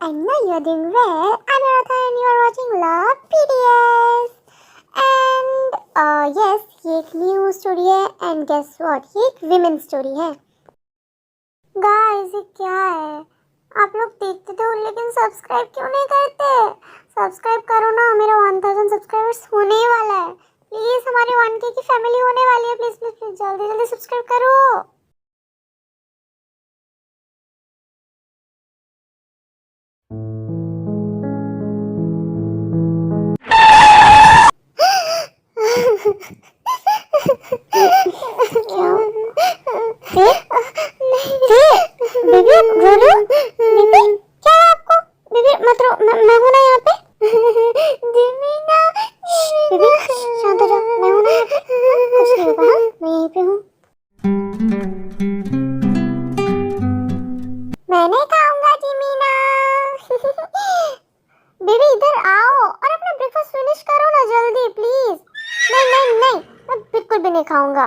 I know you're doing well. I'm Aradha and you are watching Love PDS. And yes, ये एक new story है and guess what? ये एक women story है. Guys, ये क्या है? आप लोग देखते तो लेकिन सब्सक्राइब क्यों नहीं करते? सब्सक्राइब करो ना, मेरा 1000 सब्सक्राइबर्स होने ही वाला है. प्लीज हमारे 1K की फैमिली होने वाली है. प्लीज प्लीज प्लीज जल्दी जल्दी सब्सक्राइब करो. मैं नहीं खाऊंगा जिमीना. बेबी इधर आओ और अपना ब्रेकफास्ट फिनिश करो ना जल्दी प्लीज. नहीं नहीं नहीं, मैं बिल्कुल भी नहीं खाऊंगा.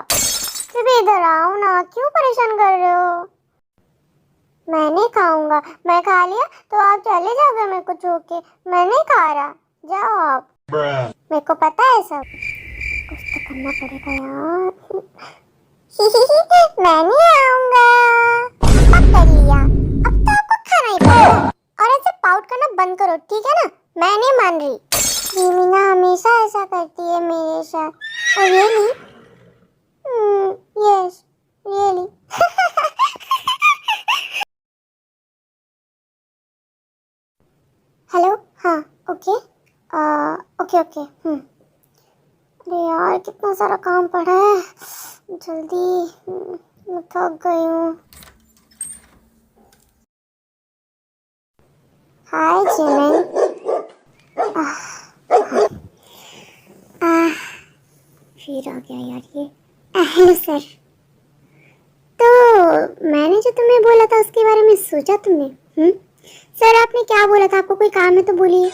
बेबी इधर आओ ना, क्यों परेशान कर रहे हो? मैं नहीं खाऊंगा. मैं खा लिया तो आप चले जाओगे मेरे को छोड़ के. मैं नहीं खा रहा, जाओ आप. मेरे को पता है सब, कुछ तो करना पड़ेगा यार. मैं नहीं आऊंगा. अब कर लिया, अब तो आपको खाना ही पड़ेगा. और ऐसे पाउट करना बंद करो, ठीक है ना? मैं नहीं मान रही. मीना हमेशा ऐसा करती है मेरे साथ. और रियली? Yes really. हेलो. हाँ ओके ओके ओके. अरे यार कितना सारा काम पड़ा है. जल्दी, मैं थक गई हूँ. हाय जिमिन. फिर आ गया यार ये. Hello sir. तो मैंने जो तुम्हें बोला था उसके बारे में सोचा तुमने? सर आपने क्या बोला था? आपको कोई काम है तो बोलिए,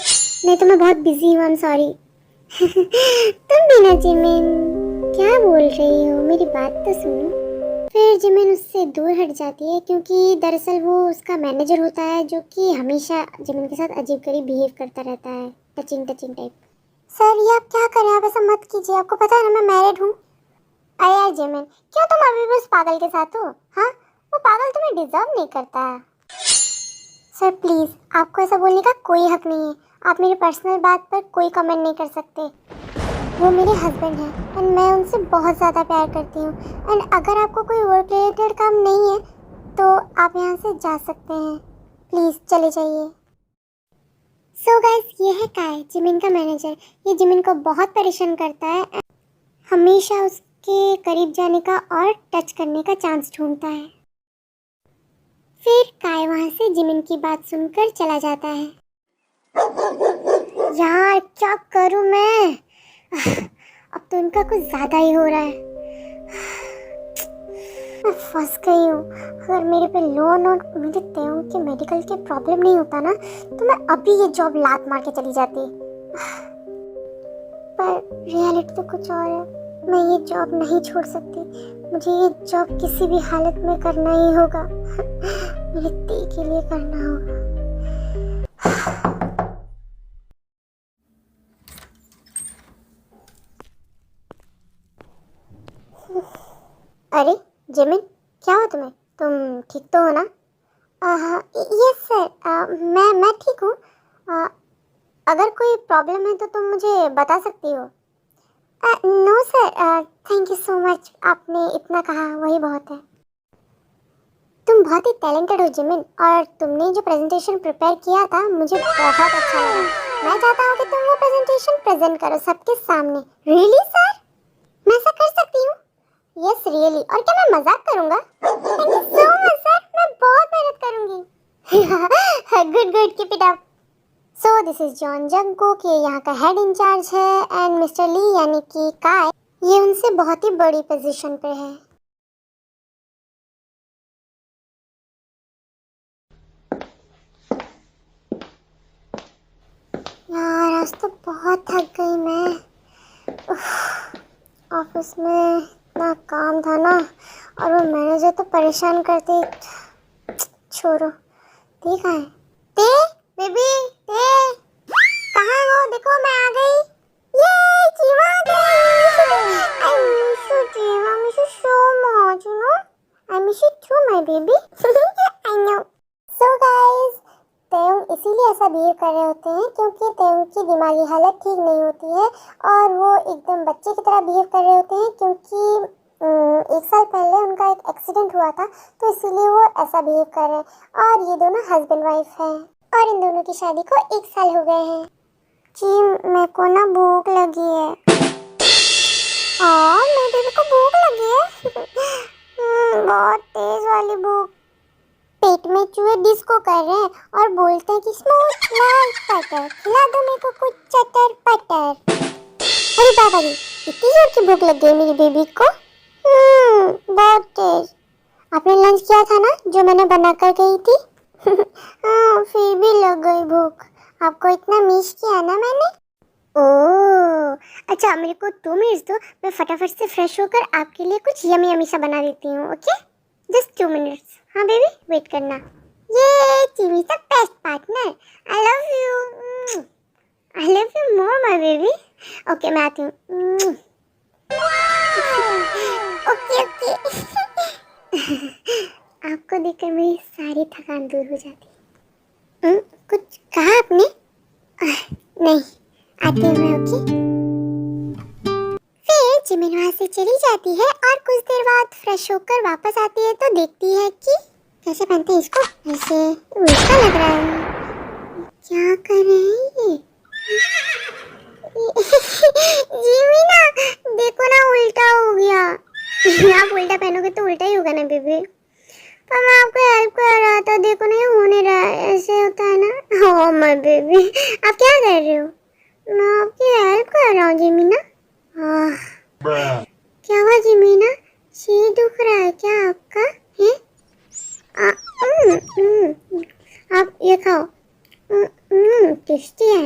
नहीं तो मैं बहुत बिजी हूँ. I am sorry. तुम भी ना जिमिन, क्या बोल रही हो? मेरी बात तो सुनो. फिर जिमिन उससे दूर हट जाती है क्योंकि दरअसल वो उसका मैनेजर होता है जो कि हमेशा जिमिन के साथ अजीब गरीब बिहेव करता रहता है, टचिंग टचिंग टाइप. सर ये आप क्या करें? आप ऐसा मत कीजिए. आपको पता है ना मैं मैरिड हूँ. अरे यार जिमिन, क्यों तुम अभी भी उस पागल के साथ हो? हाँ, वो पागल तुम्हें डिजर्व नहीं करता है. सर प्लीज, आपको ऐसा बोलने का कोई हक नहीं है. आप मेरी पर्सनल बात पर कोई कमेंट नहीं कर सकते. वो मेरे हस्बैंड हैं एंड मैं उनसे बहुत ज़्यादा प्यार करती हूँ. एंड अगर आपको कोई वर्क रिलेटेड काम नहीं है तो आप यहाँ से जा सकते हैं. प्लीज़ चले जाइए. सो गाइस, ये है काय, जिमिन का मैनेजर. ये जिमिन को बहुत परेशान करता है, हमेशा उसके करीब जाने का और टच करने का चांस ढूंढता है. फिर काय वहाँ से जिमिन की बात सुनकर चला जाता है. यार क्या करूँ मैं? अब तो इनका कुछ ज़्यादा ही हो रहा है. मैं फंस गई हूँ. अगर मेरे पे लोन और मेरे तेयों के मेडिकल के प्रॉब्लम नहीं होता ना तो मैं अभी ये जॉब लात मार के चली जाती. पर रियलिटी तो कुछ और है. मैं ये जॉब नहीं छोड़ सकती. मुझे ये जॉब किसी भी हालत में करना ही होगा. मेरे ते के लिए करना होगा. अरे जिमिन, क्या हुआ तुम्हें? तुम ठीक तो हो ना? यस सर, मैं ठीक हूँ. अगर कोई प्रॉब्लम है तो तुम मुझे बता सकती हो. No sir, thank you so much. आपने इतना कहा वही बहुत है. तुम बहुत ही टैलेंटेड हो जिमिन, और तुमने जो प्रेजेंटेशन प्रिपेयर किया था मुझे बहुत अच्छा लगा. मैं चाहता हूँ कि तुम वो प्रेजेंटेशन प्रेजेंट करो सबके सामने. Really sir? मैं ऐसा कर सकती हूँ? Yes really. और क्या मैं मजाक करूँगा? Thank you so much sir, मैं बहुत मेहनत करूँगी. Good good, keep it up. So this is John Jungkook, ये यहाँ का हेड इंचार्ज है. एंड मिस्टर ली यानी कि काय, ये उनसे बहुत ही बड़ी पोजीशन पे है. यार आज तो बहुत थक गई मैं. ऑफिस में इतना काम था ना, और वो मैनेजर तो परेशान करते. छोड़ो. ठीक है ते, बेबी कहाँ हो? देखो मैं आ गई। ये चीमा आ गई। I miss you Cheema, I miss you so much, you know? I miss you too my baby. I know. So guys, तेउंग इसीलिए ऐसा बिहेव कर रहे होते हैं क्योंकि तेउंग की दिमागी हालत ठीक नहीं होती है और वो एकदम बच्चे की तरह बिहेव कर रहे होते हैं क्योंकि 1 साल पहले उनका एक एक्सीडेंट हुआ था तो इसीलिए वो ऐसा बिहेव कर रहे हैं। और ये दोनों हस्बैंड वाइफ हैं और इन दोनों की शादी को 1 साल हो गए हैं। जी मेरे को ना भूख लगी है। मेरे बेबी को भूख लगी है। बहुत तेज वाली भूख। पेट में चूहे डिस्को कर रहे हैं और बोलते हैं कि स्मूथ लाल बटर खिला दो मेरे को कुछ चटर पटर। अरे बाबा रे, इतनी जोर की भूख लग गई मेरी बेबी को। बहुत तेज। आपने लंच किया था ना जो मैंने बना कर गई थी? हाँ फिर भी लग गई भूख। आपको इतना मिस किया ना मैंने। ओह अच्छा, मेरे को 2 मिनट्स दो, मैं फटाफट से फ्रेश होकर आपके लिए कुछ यमी यमी सा बना देती हूँ। Okay just 2 minutes. हाँ बेबी वेट करना। ये चिमी सा best partner. I love you. I love you more my baby. Okay मैं आती हूँ। Okay okay. आपको देखकर मेरी सारी थकान दूर हो जाती। कुछ कहा आपने? नहीं आती हूँ मैं। ओके फिर जिमिन वहाँ से चली जाती है और कुछ देर बाद फ्रेश होकर वापस आती है तो देखती है कि कैसे पहनते हैं इसको। ऐसे उल्टा लग रहा है। क्या कर रहे हैं ये? जिमिना देखो ना उल्टा हो गया। आप उल्टा पहनोगे तो उल्टा ही होगा ना बेबी। पर मैं आपको हेल्प कर रहा था, देखो नहीं हो नहीं रहा है। ऐसे होता है ना। हो माय बेबी आप क्या कर रहे हो? मैं आपकी हेल्प कर रहा हूँ जिमिना। क्या हुआ जिमिना? सिर दुख रहा है क्या आपका? है आप ये खाओ। टेस्टी है।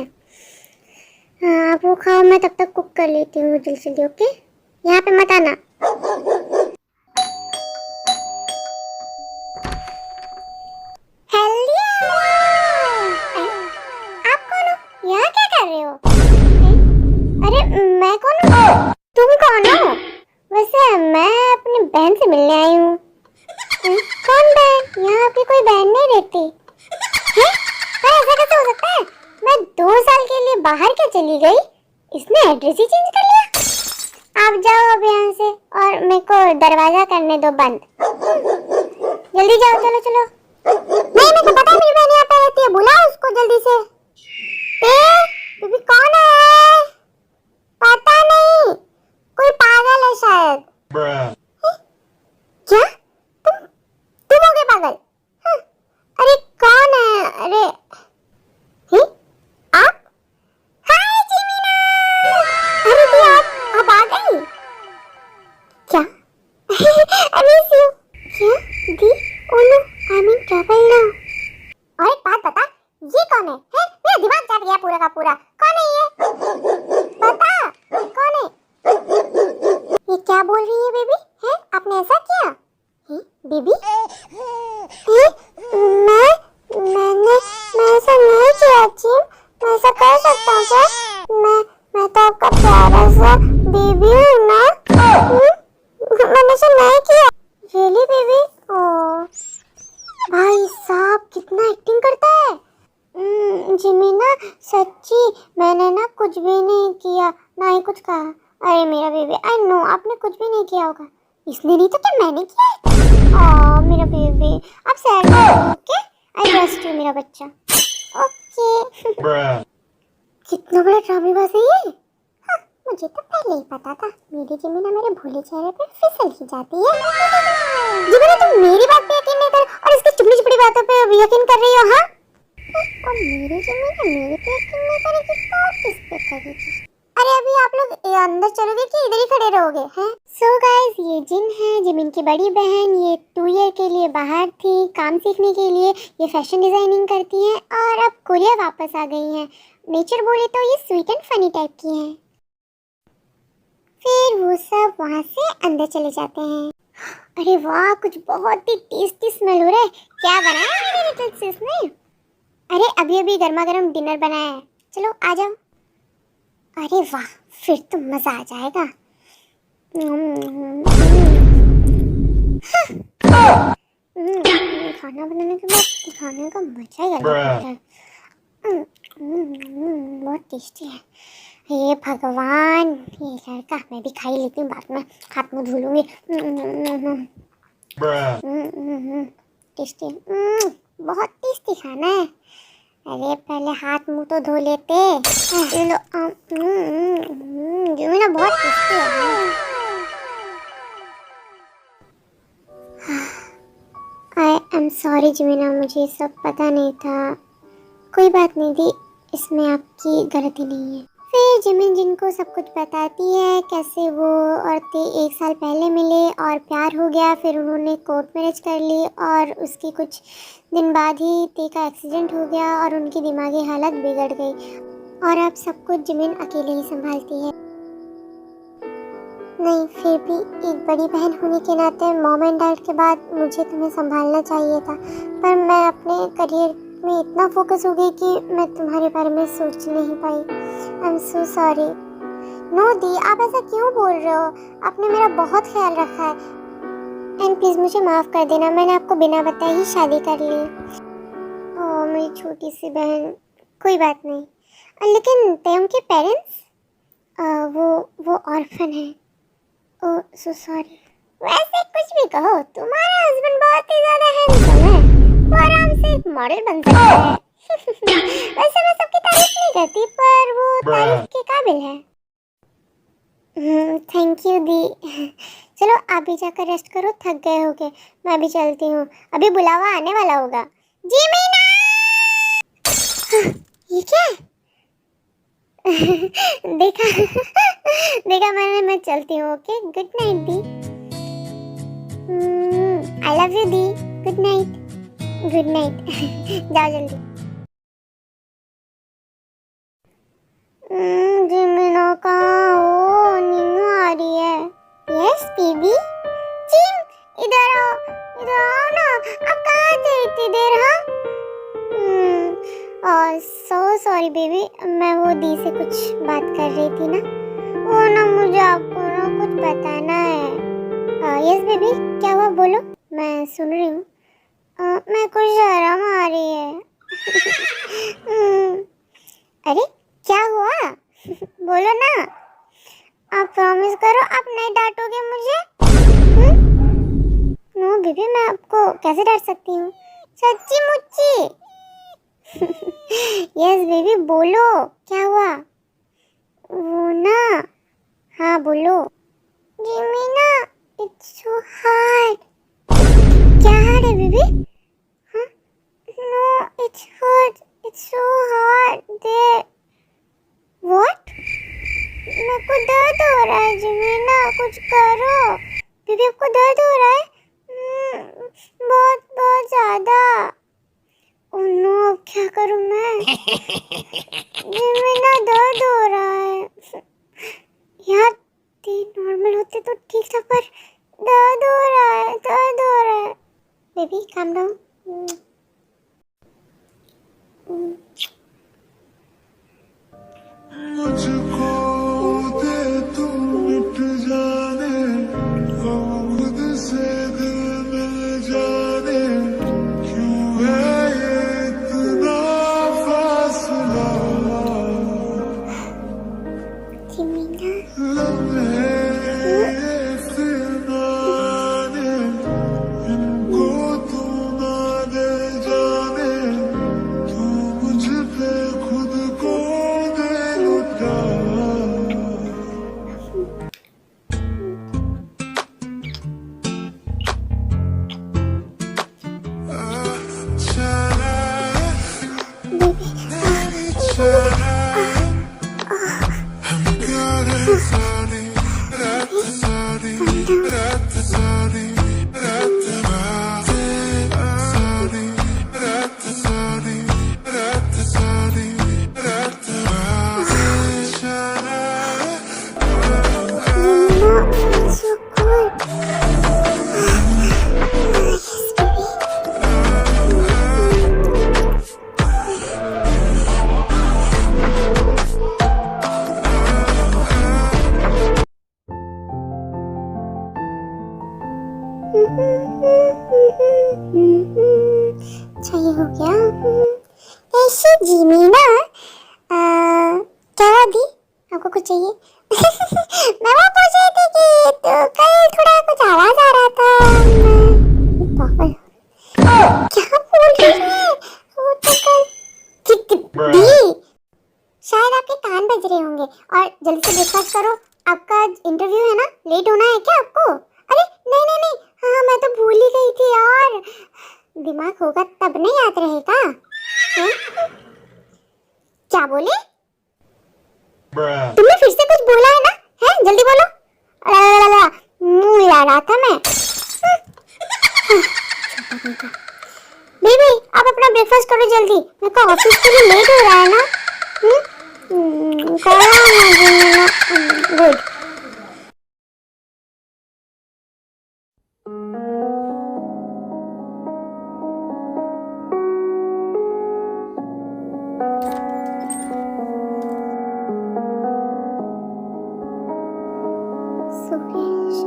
हाँ आप वो खाओ, मैं तब तक कुक कर लेती हूँ जल्दी जल्दी। ओके यहाँ पे मत आना। आप कौन हो? यहाँ क्या कर रहे हो? अरे मैं कौन हूँ? तुम कौन हो? वैसे मैं अपनी बहन से मिलने आई हूँ। कौन बहन? यहाँ पे कोई बहन नहीं रहती है? ऐसा कैसे हो सकता है? मैं 2 साल के लिए बाहर क्या चली गई, इसने एड्रेस ही चेंज कर लिया। आप जाओ अब यहाँ से और मेरे को दरवाजा करने दो बंद। जल्दी जाओ, चलो चलो। नहीं मेरे को पता है मेरी बहन यहाँ पे रहती है, बुलाओ उसको जल्दी से। बेबी कौन है? पता नहीं, कोई पागल है शायद। क्या तुम हो गए पागल? अरे कौन है? अरे आप? हाय जिमिना। अरे दी आप आ गई क्या? I miss you. क्या दी? Oh no I am in trouble now. और एक बात बता, ये कौन है? मेरा दिमाग चट गया पूरा का पूरा। कौन है ये? बता कौन है? ये क्या बोल रही है बेबी? है आपने ऐसा किया? है बेबी? मैं ऐसा नहीं किया चिम। मैं ऐसा कर सकता हूँ क्या? मैं तो आपका प्यारा सा बेबी हूँ ना। मैंने ऐसा नहीं किया। Really baby? ओह भाई साहब कितना एक्टिंग करता है। जिमिना सच्ची मैंने ना कुछ भी नहीं किया, ना ही कुछ कहा। अरे मेरा बेबी आई नो आपने कुछ भी नहीं किया होगा। इसने नहीं तो क्या मैंने किया है? मेरा बेबी आप सैड मत हो। ओके आई ट्रस्ट यू मेरा बच्चा। ओके कितना बड़ा ड्रामेबाज है ये। हाँ, मुझे तो पहले ही पता था मेरी जिमिना मेरे भोले चेहरे पे फिसल ही जाती है। जिमिना तुम मेरी बात पे यकीन नहीं कर और इसकी चुपड़ी चुपड़ी बातों पे यकीन कर रही हो। हाँ और मेरी जिमिना मेरे पे यकीन नहीं करेगी तो किस पे करेगी? अरे अभी आप लोग अंदर चलोगे कि इधर ही खड़े रहोगे? हैं सो गाइस ये जिन है जिमिन की बड़ी बहन। ये 2 ईयर के लिए बाहर थी काम सीखने के लिए। ये फैशन डिजाइनिंग करती हैं और अब कोरिया वापस आ गई हैं। नेचर बोले तो ये स्वीट एंड फनी टाइप की हैं। फिर वो सब वहाँ से अंदर चले जाते हैं। अरे वाह कुछ बहुत ही टेस्टी स्मेल हो रहा है। क्या बनाया मेरे लिटिल सिस ने? अरे अभी अभी गर्मा गर्म डिनर बनाया है, चलो आ जाओ। अरे वाह, फिर तो मजा आ जाएगा। खाना बनाने के बाद खाने का मजा ही अलग होता है। बहुत टेस्टी है। हे भगवान, ये लड़का, मैं भी खा ही लेती हूँ, बाद में हाथ मुंह धो लूंगी। टेस्टी, बहुत टेस्टी खाना है। अरे पहले हाथ मुंह तो धो लेते। ये लो, जो ना बहुत टेस्टी है। आई एम सॉरी जिमिना, मुझे सब पता नहीं था। कोई बात नहीं दी, इसमें आपकी गलती नहीं है। फिर जिमिन जिनको सब कुछ बताती है कैसे वो औरतें 1 साल पहले मिले और प्यार हो गया, फिर उन्होंने कोर्ट मैरिज कर ली और उसके कुछ दिन बाद ही ती का एक्सीडेंट हो गया और उनकी दिमागी हालत बिगड़ गई और अब सब कुछ जिमिन अकेले ही संभालती है। नहीं, फिर भी एक बड़ी बहन होने के नाते मॉम एंड डैड के बाद मुझे तुम्हें संभालना चाहिए था, पर मैं अपने करियर में इतना फोकस हो गई कि मैं तुम्हारे बारे में सोच नहीं पाई। I am so sorry. No दी, आप ऐसा क्यों बोल रहे हो? आपने मेरा बहुत ख्याल रखा है एंड प्लीज़ मुझे माफ़ कर देना, मैंने आपको बिना बताए ही शादी कर ली। ओह मेरी छोटी सी बहन, कोई बात नहीं। लेकिन तेम के पेरेंट्स, वो ऑर्फन है। ओह सो सॉरी। वैसे कुछ भी कहो, तुम्हारा हस्बैंड बहुत ही ज़्यादा हैंडसम है, वो आराम से एक मॉडल बन सकता है। वैसे मैं सबकी तारीफ नहीं करती, पर वो तारीफ के काबिल है। थैंक यू दी। चलो आप भी जाकर रेस्ट करो, थक गए होगे, मैं भी चलती हूँ, अभी बुलावा आने वाला होगा। जी मीना। ये क्या है? देखा देखा मैंने, मैं चलती हूँ। Okay, good night the. I love you the, good night. Good night. जाओ जल्दी। जी मीना कहाँ हो? नीनू आ रही है। Yes baby. जिम, इधर आओ ना। आप कहाँ थे इतनी देर? हाँ, सो सॉरी बेबी, मैं वो दी से कुछ बात कर रही थी ना, वो ना मुझे आपको ना कुछ बताना है। यस बेबी, क्या हुआ बोलो, मैं सुन रही हूँ। मैं कुछ शर्म आ रही है। अरे क्या हुआ? बोलो ना, आप प्रॉमिस करो आप नहीं डांटोगे मुझे। नो बेबी, मैं आपको कैसे डांट सकती हूँ, सच्ची मुच्ची। यस बेबी, बोलो क्या हुआ? वो ना, हाँ बोलो। जिमीना, इट्स सो हार्ड। क्या हार्ड है बेबी? हाँ, no it's hurt, it's so hard there. What? मेरे को दर्द हो रहा है जिमीना, कुछ करो। बेबी आपको दर्द हो रहा है? बहुत बहुत ज्यादा। ओह नो, अब क्या करूं मैं? जिमीना दर्द हो रहा है यार, नॉर्मल होते तो ठीक था, पर दर्द हो रहा है, दर्द हो रहा है। Baby calm down. मुझको दे तू मिट जाने, हम खुद से दिल मिल जाने, क्यों है ये इतना फासला, लम्हे फिरने, इनको तू ना दे अच्छा ये हो गया। ऐसे जीमीना क्या दी आपको कुछ चाहिए? मैं वो पूछ रही थी कि तो कल थोड़ा कुछ आवाज आ रहा था। पागल क्या बोल रही है? वो तो कल दी शायद आपके कान बज रहे होंगे। और जल्दी से ब्रेकफास्ट करो, आपका इंटरव्यू है ना, लेट होना है क्या आपको? अरे नहीं नहीं नहीं, हाँ मैं तो भूल ही गई थी यार। दिमाग होगा तब नहीं याद रहेगा। क्या बोले? तुमने फिर से कुछ बोला है ना? है जल्दी बोलो। मुंह हिला रहा था मैं। बेबी आप अपना ब्रेकफास्ट करो जल्दी, मेरे को ऑफिस के लिए लेट हो रहा है ना। गुड। सुरेश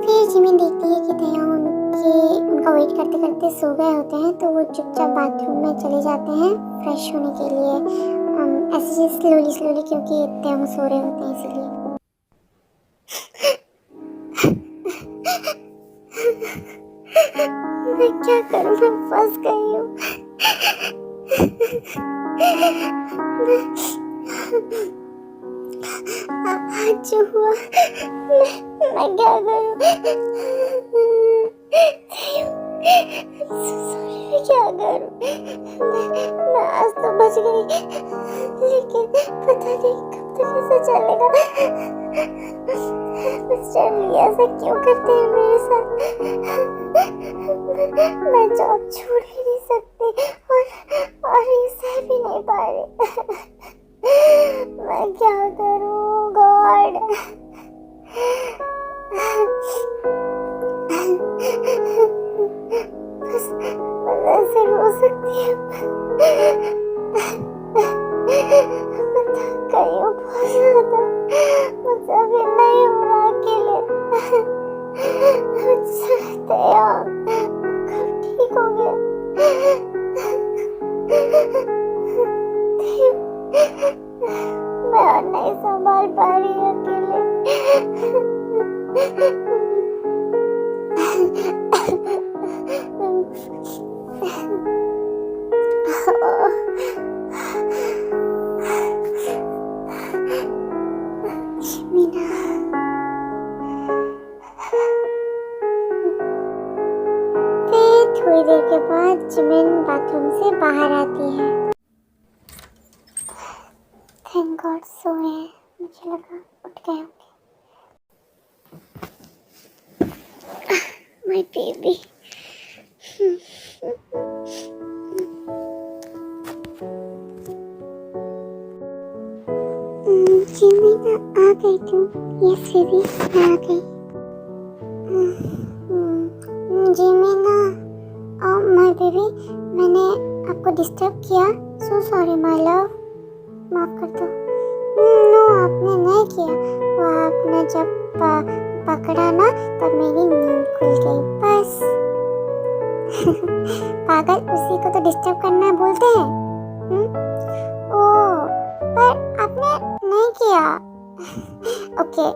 फिर जिमिन देखती है कि दया उनका वेट करते करते सो गए होते हैं, तो वो चुपचाप बाथरूम में चले जाते हैं फ्रेश होने के लिए। ऐसे स्लोली स्लोली, क्योंकि दया सो रहे होते हैं इसलिए। मैं क्या करूं, मैं फंस गई हूँ। आज जो हुआ मैं क्या करूं? सॉरी, मैं क्या करूं? मैं आज तो बच गई, लेकिन पता नहीं कब तक ऐसा चलेगा। मिस्टर ली ऐसा क्यों करते हैं मेरे साथ? मैं जॉब छोड़ ही नहीं सकती और ये सह भी नहीं पा रही। मैं क्या करूं गॉड? बस ऐसे रो सकती है। मैं थक गई हूँ बहुत ज्यादा, मुझसे अभी नहीं हो रहा अकेले। कब ठीक होंगे? मैं और नहीं संभाल पा रही अकेले। मीना फिर थोड़ी देर के बाद जिमिन बाथरूम से बाहर आती है। थैंक गॉड सोए, मुझे लगा उठ गए होंगे। My baby. जिमिना आ गई तुम? यस बेबी मैं आ गई। जिमिना माय बेबी, मैंने आपको डिस्टर्ब किया? सो सॉरी माय लव, माफ कर दो। नो आपने नहीं किया, वो आपने जब पकड़ा ना तब मेरी नींद खुल गई बस। पागल, उसी को तो डिस्टर्ब करना बोलते हैं। ओह पर आपने नहीं किया। ओके,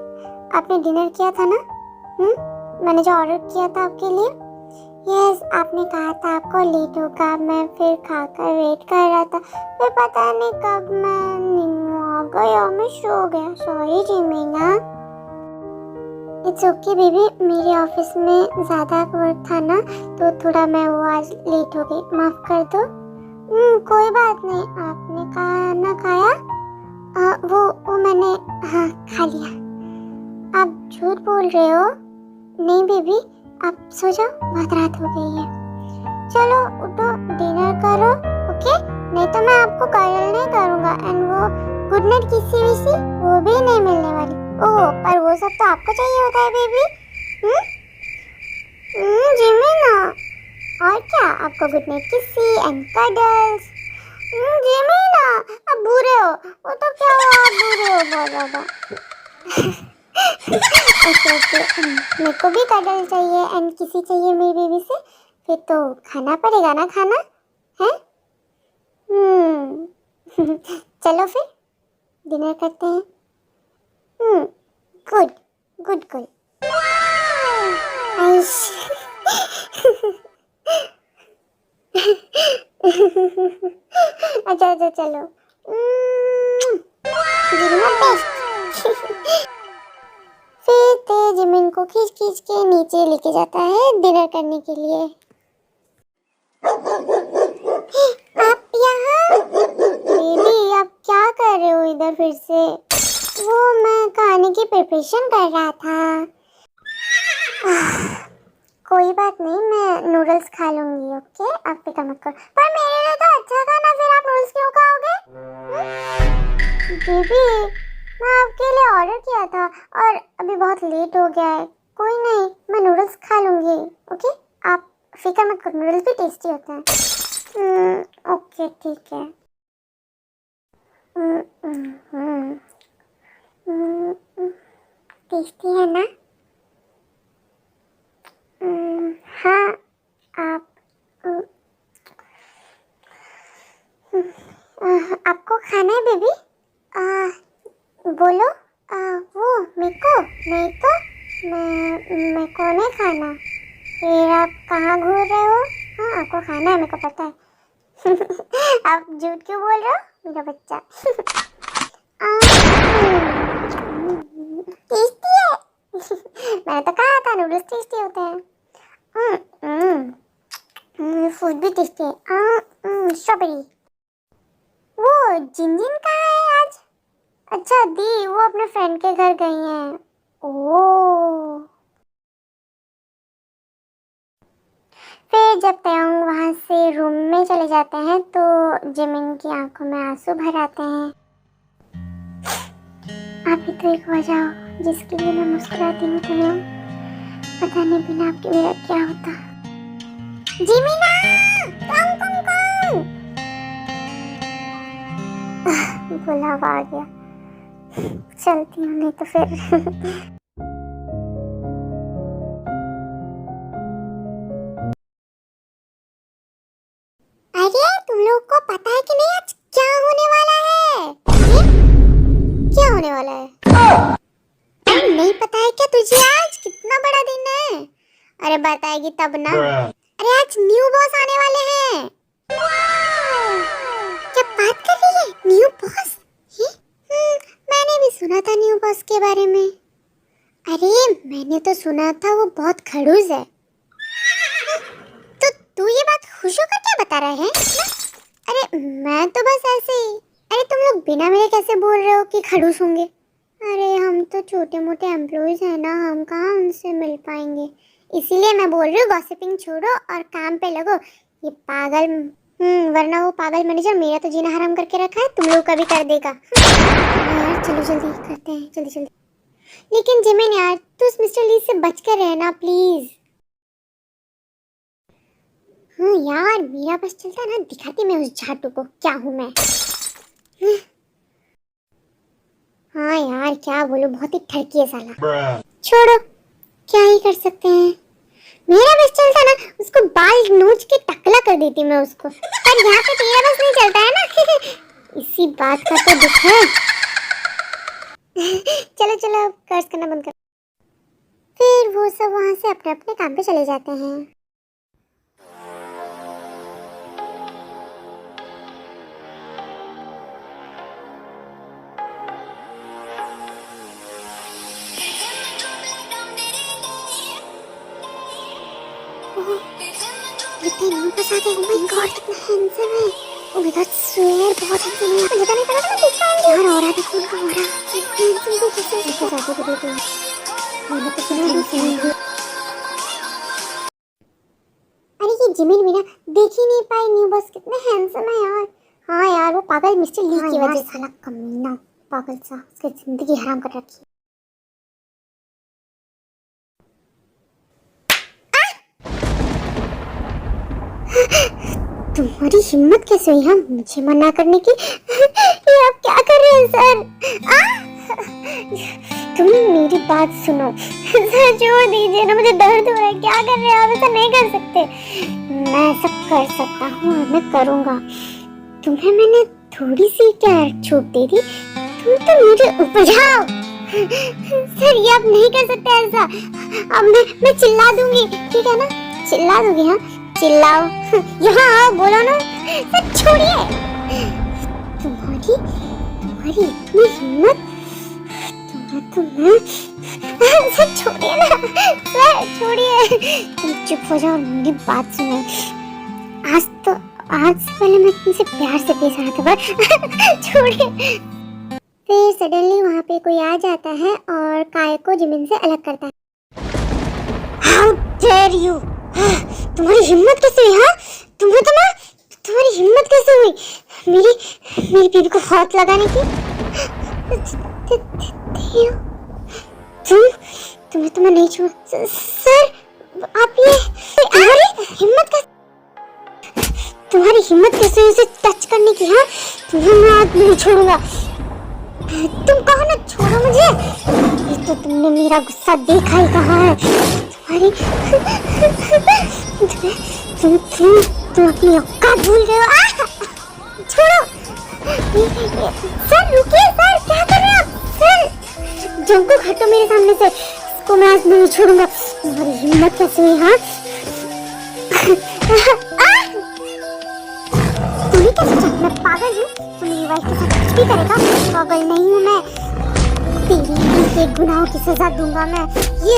आपने डिनर किया था ना? मैंने जो ऑर्डर किया था आपके लिए। यस, आपने कहा था आपको लेट होगा, मैं फिर खाकर वेट कर रहा था, फिर पता नहीं कब मैं नींद आ गया, मैं सो गया। सॉरी जिमिना। इट्स ओके बेबी, मेरे ऑफिस में ज़्यादा वर्क था ना, तो थोड़ा मैं वो आज लेट हो गई, माफ़ कर दो। कोई बात नहीं। आपने खाना खाया? वो मैंने हाँ खा लिया। आप झूठ बोल रहे हो। नहीं बेबी, आप सो जाओ, बहुत रात हो गई है। चलो उठो, डिनर करो, ओके? नहीं तो मैं आपको कॉल नहीं करूँगा। एंड वो गुड नाइट किसी विसी वो भी नहीं मिलने वाली। ओह पर वो सब तो आपको चाहिए होता है बेबी। जिमिना, और क्या आपको गुड नाइट किसी एंड कडल्स। जिमिना, आप बुरे हो। वो तो क्या हुआ, आप बुरे हो बहुत ज़्यादा। ओके ओके, मेरे को भी कडल चाहिए एंड किसी चाहिए मेरी बेबी से, फिर तो खाना पड़ेगा ना खाना है। चलो फिर डिनर करते हैं। Good good good. अच्छा अच्छा चलो। फिर तेजिमिन को खींच खींच के नीचे लेके जाता है डिनर करने के लिए। आप यहाँ बेबी, आप क्या कर रहे हो इधर फिर से? वो मैं खाने की प्रिपरेशन कर रहा था। कोई बात नहीं, मैं नूडल्स खा लूंगी। ओके, आप फिक्र मत करो। पर मेरे लिए तो अच्छा खाना, फिर आप नूडल्स क्यों खाओगे? बेबी, मैं आपके लिए ऑर्डर किया था और अभी बहुत लेट हो गया है। कोई नहीं, मैं नूडल्स खा लूंगी। ओके, आप फिक्र मत करो, नूडल्स भी टेस्टी होते हैं। ओके ठीक है। टेस्टी है ना? हाँ, आप आपको खाना है बेबी? बोलो। वो मेरे को नहीं खाना। फिर आप कहाँ घूर रहे हो? हाँ, आपको खाना है, मेरे को पता है। आप झूठ क्यों बोल रहे हो मेरा बच्चा? टेस्टी है। मैंने तो कहा था नूडल्स टेस्टी होते हैं। फूड भी टेस्टी है। स्ट्रॉबेरी। वो जिनजिन कहाँ है आज? अच्छा दी, वो अपने फ्रेंड के घर गई हैं। ओह। फिर जब तयंग वहाँ से रूम में चले जाते हैं तो जिमिन की आंखों में आंसू भर आते हैं। आप ही तो एक वजह हो जिसके लिए मैं मुस्कुराती हूँ तयंग। पता नहीं बिना आपके मेरा क्या होता। जिमिना, कौन कौन कौन? बुलावा आ गया। चलती हूँ नहीं तो फिर। अरे तुम लोग को पता है कि नहीं आज क्या होने वाला है? क्या होने वाला है? अरे नहीं पता है क्या तुझे? आज कितना बड़ा दिन है। अरे बताएगी तब ना। अरे आज न्यू बॉस आने वाले हैं। क्या बात कर रही है? New boss? मैंने भी सुना था न्यू बॉस के बारे में। अरे मैंने तो सुना था वो बहुत खड़ूस है। तो तू ये बात खुश होकर क्या बता रहा है? अरे मैं तो बस ऐसे ही। अरे तुम लोग बिना मेरे कैसे बोल रहे हो कि खड़ूस होंगे? अरे हम तो छोटे मोटे एम्प्लॉइज हैं ना, हम कहाँ उनसे मिल पाएंगे। इसीलिए मैं बोल रही हूँ गॉसिपिंग छोड़ो और काम पे लगो। ये पागल वरना वो पागल मैनेजर मेरा तो जीना हराम करके रखा है, तुम लोग का भी कर देगा। यार चलो जल्दी करते हैं, जल्दी जल्दी। लेकिन जिमिन यार, तू उस मिस्टर ली से बच कर रहना प्लीज। हाँ यार, मेरा बस चलता ना, दिखाती मैं उस झाटू को क्या हूँ मैं। हाँ यार क्या बोलूं, बहुत ही ठरकी है साला। छोड़ो, क्या ही कर सकते हैं। मेरा बस चलता ना, उसको बाल नोच के टकला कर देती मैं उसको। पर यहाँ पे तेरा बस नहीं चलता है ना। इसी बात का तो दुख है। चलो चलो अब कर्ज करना बंद कर। फिर वो सब वहाँ से अपने अपने काम पे चले जाते हैं। कितने न्यू बस आ गए। ओह माय गॉड, कितना हैंडसम है। ओह माय गॉड, स्वेयर बहुत हैंडसम है। मुझे तो नहीं पता था मैं देख पाऊंगी। यार और आधा कौन का हो रहा है? हैंडसम से कैसे ऐसे जाते थे देखो। मैंने तो सुना हैंडसम है। अरे ये जिमिन भी ना देख ही नहीं पाई न्यू बस कितने हैंडसम है यार। हाँ यार, वो पागल मिस्टर ली की वजह से। साला कमीना पागल सा, उसकी जिंदगी हराम कर रखी। तुम्हारी हिम्मत कैसे हुई हम मुझे मना करने की? ये आप क्या कर रहे हैं सर? तुम मेरी बात सुनो सर, छोड़ दीजिए ना, मुझे दर्द हो रहा है। क्या कर रहे हैं आप? ऐसा नहीं कर सकते। मैं सब कर सकता हूँ और मैं करूँगा। तुम्हें मैंने थोड़ी सी क्या छूट दे दी, तुम तो मुझे ऊपर जाओ। सर ये आप नहीं कर सकते ऐसा। अब मैं चिल्ला दूंगी, ठीक है ना? चिल्ला दूंगी, हाँ चिल्लाओ। यहाँ आओ, बोलो ना। सर छोड़िए, तुम्हारी इतनी हिम्मत, तुम्हें सर छोड़िए ना, सर छोड़िए। तुम चुप हो जाओ और मेरी बात सुनो। आज से पहले मैं तुमसे प्यार से पेश आया था, बट छोड़िए। फिर सडनली वहाँ पे कोई आ जाता है और काय को जिमिन से अलग करता है। How dare you! तुम्हारी हिम्मत कैसे हुई? हाँ, तुम्हारी हिम्मत कैसे हुई मेरी बीबी को हाथ लगाने की? तुम्हें नहीं छुआ। सर आप ये तुम्हारी हिम्मत कैसे हुई उसे टच करने की? हाँ, तुम्हें मैं आज नहीं छोड़ूंगा। तुम कहो ना छोड़ो मुझे। ये तो तुमने मेरा गुस्सा देखा ही कहाँ है। तुम अपनी औकात भूल गए हो। छोड़ो। सर रुकिए, सर क्या कर रहे हैं आप? सर जंको हटो मेरे सामने से, इसको मैं आज नहीं छोड़ूंगा। तुम्हारी हिम्मत कैसे हुई? हाँ, तुम्हें क्या सोचा मैं पागल हूँ? तुम मेरी वाइफ के साथ कुछ भी करेगा? पागल नहीं हूँ मैं। तेरे गुनाहों की सजा दूंगा मैं। ये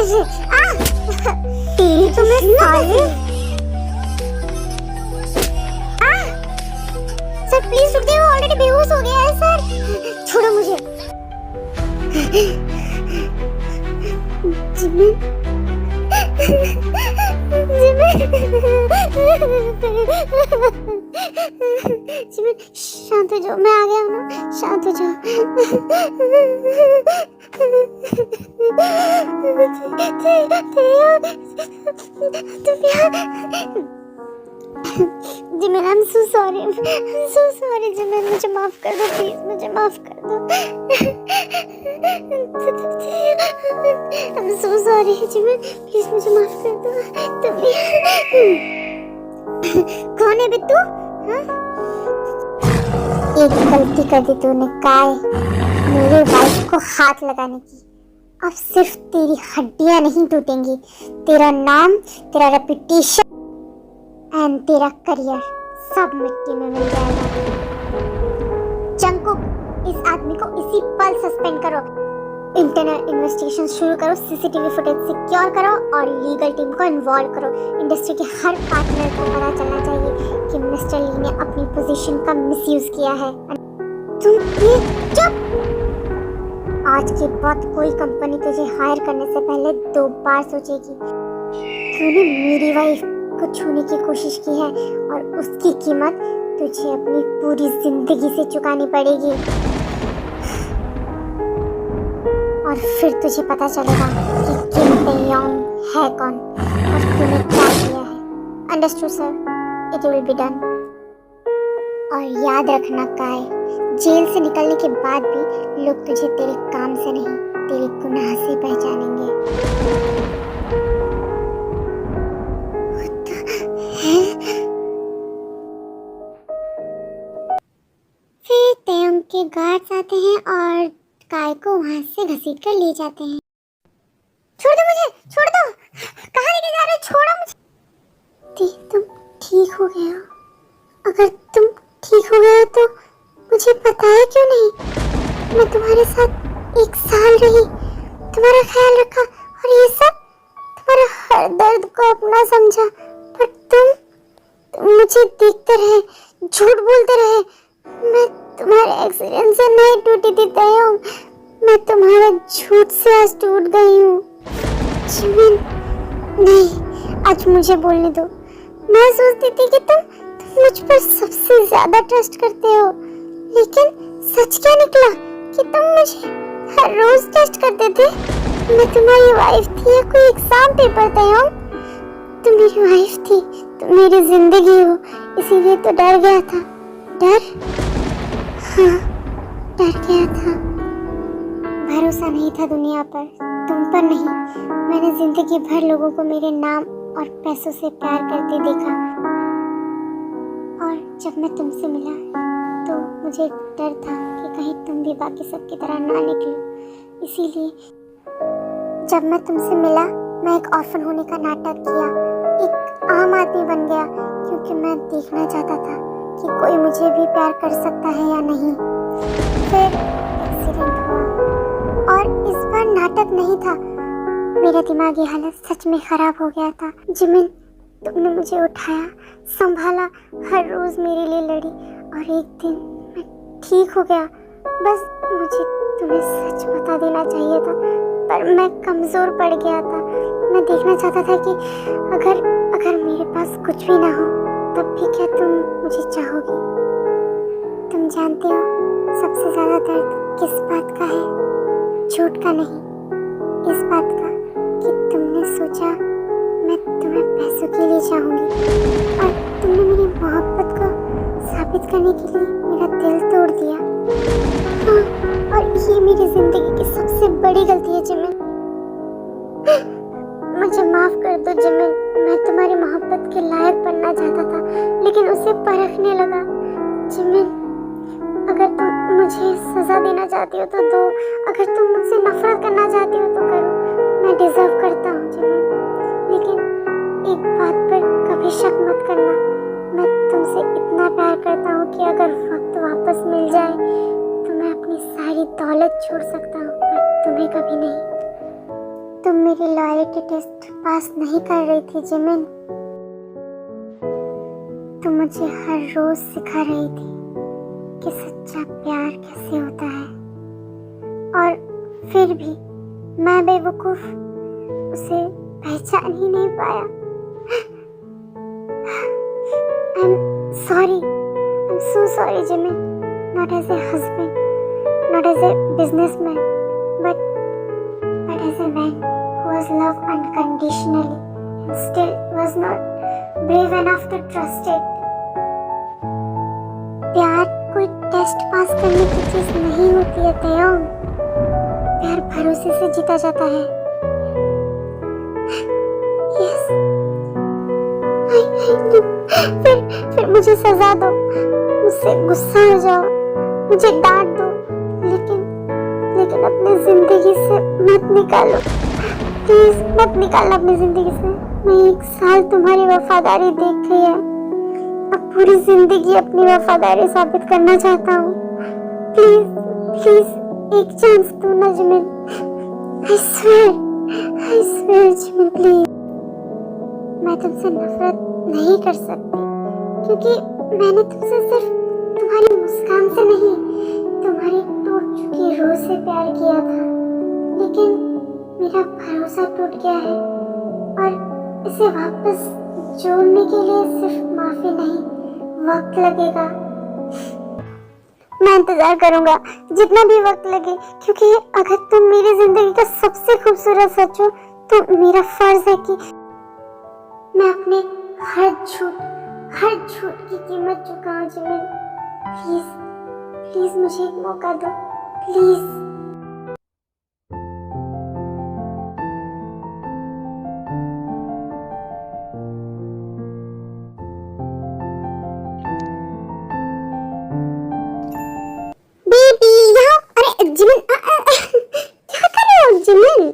तेरी तो मैं साले। सर प्लीज रुक जाइए, वो ऑलरेडी बेहोश हो गया है। सर छोड़ो मुझे। जिमिन शांत हो जाओ, मैं आ गया हूँ ना, शांत हो जाओ। Jimin I am so sorry Jimin, मुझे माफ कर दो प्लीज, मुझे माफ कर दो। आई am so sorry Jimin, please मुझे माफ कर दो। कौन है बिट्टू? हाँ, एक गलती कर दी तूने काय, मेरे वाइफ को हाथ लगाने की। अब सिर्फ तेरी हड्डियां नहीं टूटेंगी, तेरा नाम, तेरा रेपुटेशन एंड तेरा करियर सब मिट्टी में मिल जाएगा। जंकुक, इस आदमी को इसी पल सस्पेंड करो। इंटरनल इन्वेस्टिगेशन शुरू करो, सीसीटीवी फुटेज सिक्योर करो और लीगल टीम को इन्वॉल्व करो। इंडस्ट्री के हर पार्टनर को पता चलना चाहिए कि मिस्टर ली ने अपनी पोजीशन का मिसयूज किया है। तुम ये चुप। आज के बाद कोई कंपनी तुझे हायर करने से पहले 2 बार सोचेगी। तूने मेरी वाइफ को छूने की कोशिश की है और उसकी कीमत तुझे अपनी पूरी जिंदगी से चुकानी पड़ेगी। और फिर तुझे पता चलेगा कि किम पेयोंग है कौन और तूने क्या किया है। Understood sir, it will be done. और याद रखना काय, जेल से निकलने के बाद भी लोग तुझे तेरे काम से नहीं, तेरे गुनाह से पहचानेंगे। फिर तेयोंग के गार्ड्स आते हैं और काय को वहां से घसीट कर ले जाते हैं। छोड़ दो मुझे, छोड़ दो। कहाँ लेके जा रहे हो? छोड़ो मुझे। तुम ठीक हो गए हो? अगर तुम ठीक हो गए हो तो मुझे बताया क्यों नहीं? मैं तुम्हारे साथ 1 साल रही, तुम्हारा ख्याल रखा और ये सब, तुम्हारा हर दर्द को अपना समझा, पर तुम मुझे देखते रहे, झूठ बोलते रहे। मैं तुम्हारे एक्सीडेंट से नहीं टूटी थी तेयोंग, मैं तुम्हारे झूठ से आज टूट गई हूँ। जिमिन नहीं, आज मुझे बोलने दो। मैं सोचती थी कि तुम मुझ पर सबसे ज्यादा ट्रस्ट करते हो, लेकिन सच क्या निकला कि तुम मुझे हर रोज टेस्ट करते थे। मैं तुम्हारी वाइफ थी या कोई एग्जाम पेपर तेयोंग? तुम मेरी वाइफ थी, तुम मेरी जिंदगी हो, इसीलिए तो डर गया था। डर? हाँ, डर गया था। भरोसा नहीं था दुनिया पर, तुम पर नहीं। मैंने जिंदगी भर लोगों को मेरे नाम और पैसों से प्यार करते देखा, और जब मैं तुमसे मिला तो मुझे डर था कि कहीं तुम भी बाकी सबकी तरह ना निकलो। इसीलिए जब मैं तुमसे मिला, मैं एक ऑर्फन होने का नाटक किया, एक आम आदमी बन गया, क्योंकि मैं देखना चाहता था कि कोई मुझे भी प्यार कर सकता है या नहीं। फिर एक्सीडेंट हुआ, और इस बार नाटक नहीं था। मेरा दिमागी हालत सच में खराब हो गया था। जिमिन, तुमने मुझे उठाया, संभाला, हर रोज मेरे लिए लड़ी, और एक दिन मैं ठीक हो गया। बस मुझे तुम्हें सच बता देना चाहिए था, पर मैं कमजोर पड़ गया था। मैं देखना चाहता था कि अगर मेरे पास कुछ भी ना हो, तब भी क्या तुम मुझे चाहोगी? तुम जानते हो सबसे ज्यादा दर्द किस बात का है? झूठ का नहीं, इस बात का कि तुमने सोचा मैं तुम्हें पैसों के लिए चाहूंगी, और तुमने मेरी मोहब्बत को साबित करने के लिए मेरा दिल तोड़ दिया। हाँ, और ये मेरी जिंदगी की सबसे बड़ी गलती है जिमिन। मुझे माफ कर दो जिमिन, मैं तुम्हारी मोहब्बत के लायक बनना चाहता था, लेकिन उसे परखने लगा। जिमिन, अगर तुम मुझे सजा देना चाहती हो तो दो, अगर तुम मुझसे नफरत करना चाहती हो तो करो, मैं डिजर्व करता हूँ जिमिन। लेकिन एक बात पर कभी शक मत करना, मैं तुमसे इतना प्यार करता हूँ कि अगर वक्त वापस मिल जाए तो मैं अपनी सारी दौलत छोड़ सकता हूँ, पर तुम्हें कभी नहीं। तुम मेरी लॉयल्टी टेस्ट पास नहीं कर रही थी जिमिन। तुम मुझे हर रोज सिखा रही थी कि सच्चा प्यार कैसे होता है, और फिर भी मैं बेवकूफ उसे पहचान ही नहीं पाया। I'm sorry, I'm so sorry Jimin, not as a husband, not as a businessman, but as a man who was loved unconditionally and still was not brave enough to trust it. प्यार कोई test pass करने की चीज नहीं होती है तयंग, प्यार भरोसे से जीता जाता है। Yes. फिर मुझे सजा दो, मुझसे गुस्सा हो जाओ, मुझे डांट दो, लेकिन अपनी जिंदगी से मत निकालो, प्लीज मत निकालना अपनी जिंदगी से। मैं 1 साल तुम्हारी वफादारी देख गई है, अब पूरी जिंदगी अपनी वफादारी साबित करना चाहता हूँ। प्लीज एक चांस दो ना Jimin, I swear Jimin, please. मैं तुमसे नफरत नहीं कर सकती, क्योंकि मैंने तुमसे सिर्फ तुम्हारी मुस्कान से नहीं, तुम्हारी टूट चुकी रूह से प्यार किया था। लेकिन मेरा भरोसा टूट गया है, और इसे वापस जोड़ने के लिए सिर्फ माफी नहीं, वक्त लगेगा। मैं इंतजार करूंगा जितना भी वक्त लगे, क्योंकि अगर तुम मेरी जिंदगी का सबसे खूबसूरत सच हो तो मेरा फर्ज है कि मैं अपने हर झूठ की कीमत चुकाऊं जिमिन। प्लीज मुझे एक मौका दो, प्लीज। बेबी यहाँ, अरे जिमिन, क्या कर रहे हो जिमिन?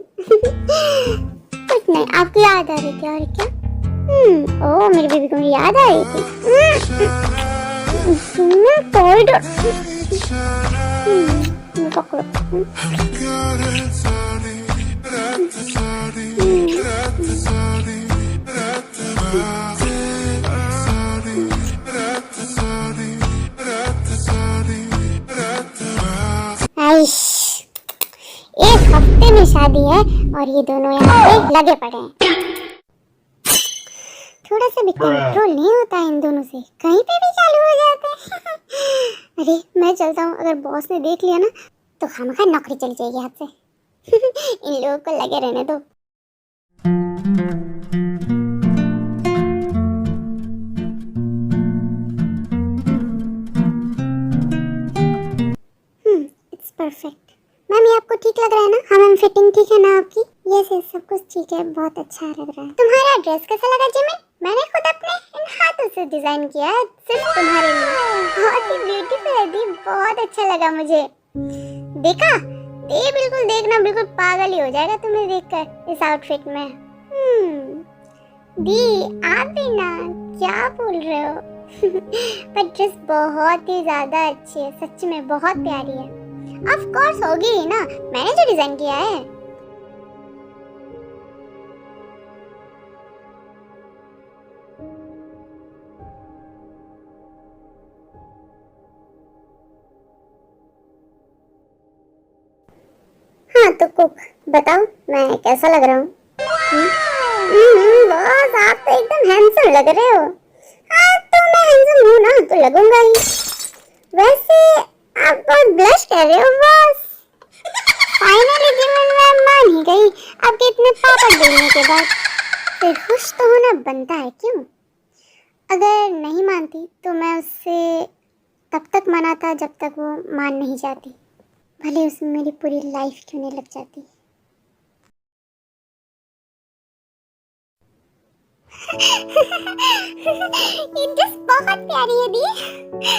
कुछ नहीं, आपको याद आ रही थी और क्या? ओ मेरी बेबी को याद आ रही थी। कॉरिडोर पकड़ो। एक हफ्ते में शादी है और ये दोनों यहाँ पे लगे पड़े हैं। थोड़ा सा भी कंट्रोल नहीं होता है इन दोनों से, कहीं पे भी चालू हो जाते हैं। अरे मैं चलता हूँ, अगर बॉस ने देख लिया ना तो खामखा नौकरी चली जाएगी हाथ से। इन लोगों को लगे रहने दो। It's perfect. मैम ये आपको ठीक लग रहा है ना? हमें फिटिंग ठीक है ना आपकी? यस यस, सब कुछ ठीक है, बहुत अच्छा लग रहा है। तुम्हारा ड्रेस कैसा लगा जिमिन? मैंने खुद अपने इन हाथों से डिजाइन किया है सिर्फ तुम्हारे लिए। बहुत ही ब्यूटीफुल है दी, बहुत अच्छा लगा मुझे। देखा? ये बिल्कुल देखना, बिल्कुल पागल ही हो जाएगा तुम्हें देखकर इस आउटफिट में। दी आप भी ना, क्या बोल रहे हो? पर ड्रेस बहुत ही ज्यादा अच्छी है, सच में बहुत प्यारी है। ऑफ कोर्स होगी ही ना, मैंने जो डिजाइन किया है। हाँ तो कुक बताओ, मैं कैसा लग रहा हूँ? बॉस आप तो एकदम हैंडसम लग रहे हो। हाँ तो मैं हैंडसम हूँ ना, तो लगूंगा ही। वैसे आप बहुत ब्लश कर रहे हो बॉस। फाइनली जिमिन मैं मान ही गई आपके इतने पापड़ देने के बाद। फिर खुश तो होना बनता है क्यों? अगर नहीं मानती तो मैं उससे तब तक मनाता जब तक वो मान नहीं जाती, भले उसमें मेरी पूरी लाइफ क्यों नहीं लग जाती। ये ड्रेस बहुत प्यारी है दी,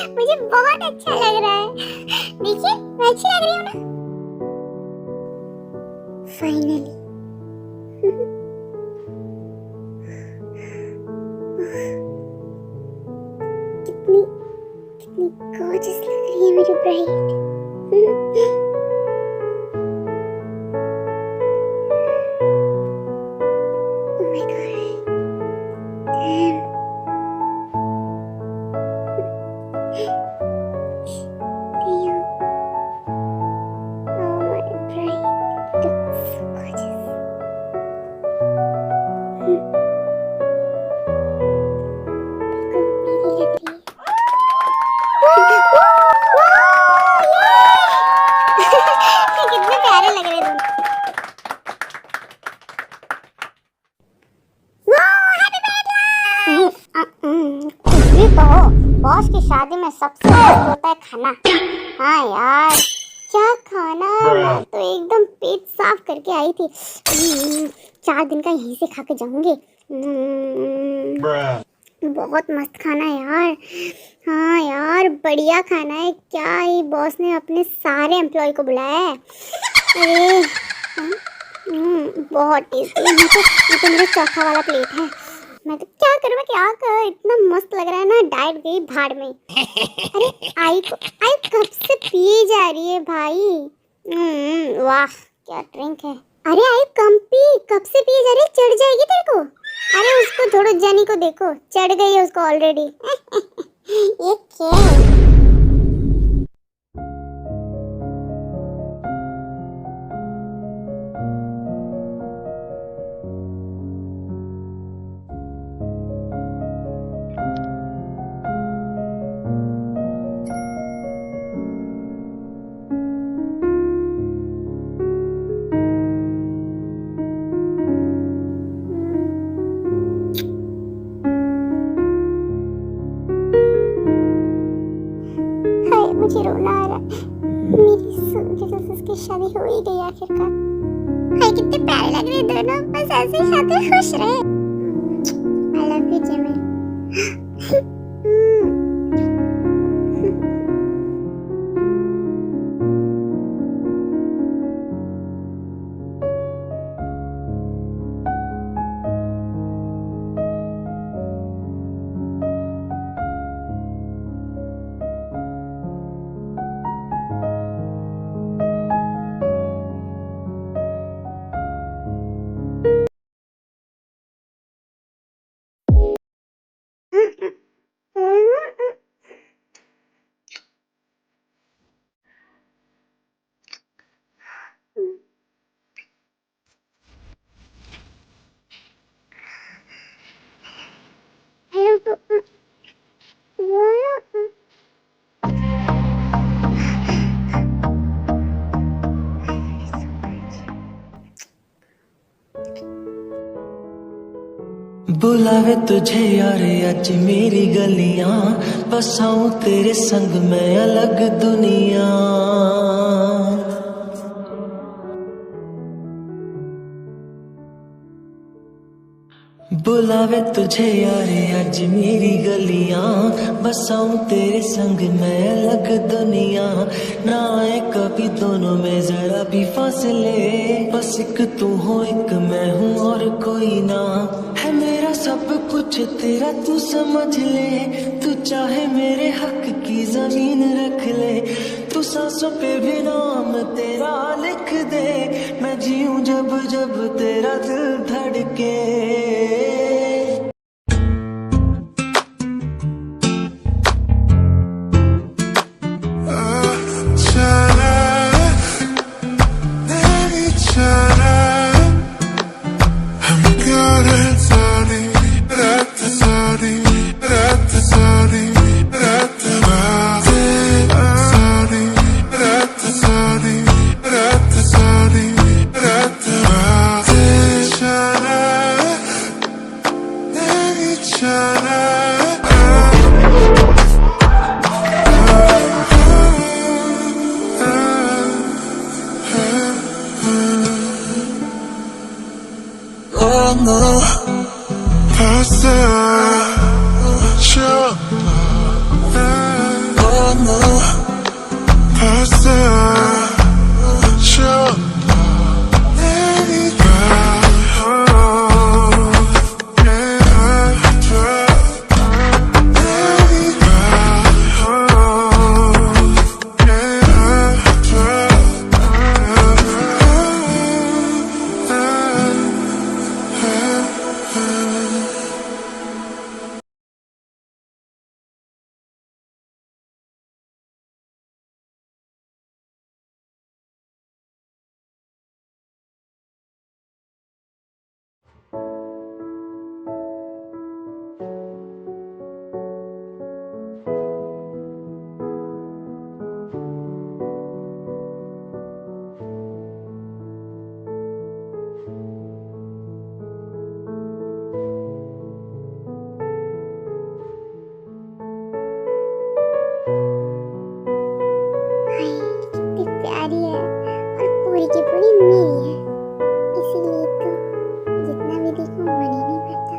मुझे बहुत अच्छा लग रहा है। देखिए मैं अच्छी लग रही हूँ ना? फाइनली कितनी कितनी गॉर्जियस लग रही है मेरी bride. Oh my God. Damn. Damn. Oh my bride looks so gorgeous. बिल्कुल मेरी लग रही है। कितने प्यारे लग रहे हैं कुछ भी कहो, बॉस की शादी में सबसे बेस्ट होता है खाना। हाँ यार, क्या खाना, मैं तो एकदम पेट साफ करके आई थी। 4 दिन का यहीं से खा के जाऊंगी। बहुत मस्त खाना है यार। हाँ यार, बढ़िया खाना है। क्या ये बॉस ने अपने सारे एम्प्लॉय को बुलाया है? अरे बहुत टेस्टी। ये तो मेरा चौथा वाला प्लेट है। मैं तो क्या करूँ, मैं क्या करूँ, इतना मस्त लग रहा है ना। डाइट गई भाड़ में। अरे आई कब से पिए जा रही है भाई। वाह क्या ड्रिंक है। अरे आई कम पी, कब से पिए जा रही है, चढ़ जाएगी तेरे को। अरे उसको छोड़ो, जनी को देखो, चढ़ गई है उसको ऑलरेडी। ये क्या है? मुझे रोना आ रहा है। मेरी की शादी हो ही गई आखिरकार। हाय कितने प्यारे लग रहे दोनों, बस ऐसे ही साथ में खुश रहे। आई लव यू जिमिन। बुलावे तुझे यार अज मेरी गलियां, बसाऊं तेरे संग मैं अलग दुनिया। बुलावे तुझे यारे आज मेरी गलियां, बसाऊं तेरे संग मैं अलग दुनिया। ना आए कभी दोनों में जरा भी फासले, बस एक तू हो एक मैं हूँ और कोई ना। है मेरा सब कुछ तेरा तू समझ ले, तू चाहे मेरे हक की जमीन रख ले। तू सांसों पे भी नाम तेरा लिख दे, मैं जीऊं जब जब तेरा दिल धड़के। चला नहीं चला हम क्यों सारी रात सारी रात सारी रात सारी रात सारी रात सारी रात चला नहीं चला हाय, कितनी प्यारी है और पूरी की पूरी मेरी है, इसीलिए तो जितना भी देखो मन ही नहीं भरता।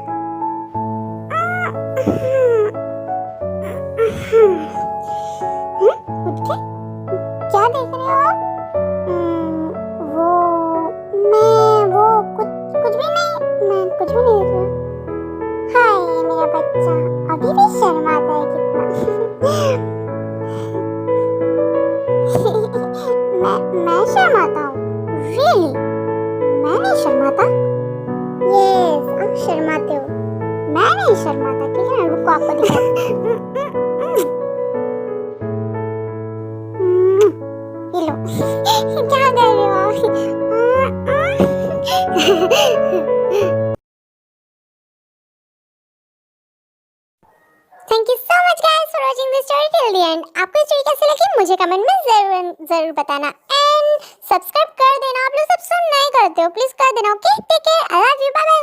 उठ के क्या देख रहे हो आप? वो मैं कुछ भी नहीं, मैं कुछ भी नहीं देख रही हूँ। हाय मेरा बच्चा अभी भी शर्माता है कितना। मैं शर्माता हूँ? Really? मैं नहीं शर्माता? Yes, आप शर्माते हो। मैं नहीं शर्माता, ठीक है ना? रुको आपको दिखाती हूँ। ये लो। क्या कर रहे हो आप? Thank you so much guys for watching this story till the end. आपको ये स्टोरी कैसी लगी मुझे कमेंट में जरूर बताना एंड सब्सक्राइब कर देना। आप लोग सब सुन नहीं करते हो, प्लीज कर देना। Okay, take care, I love you, bye bye.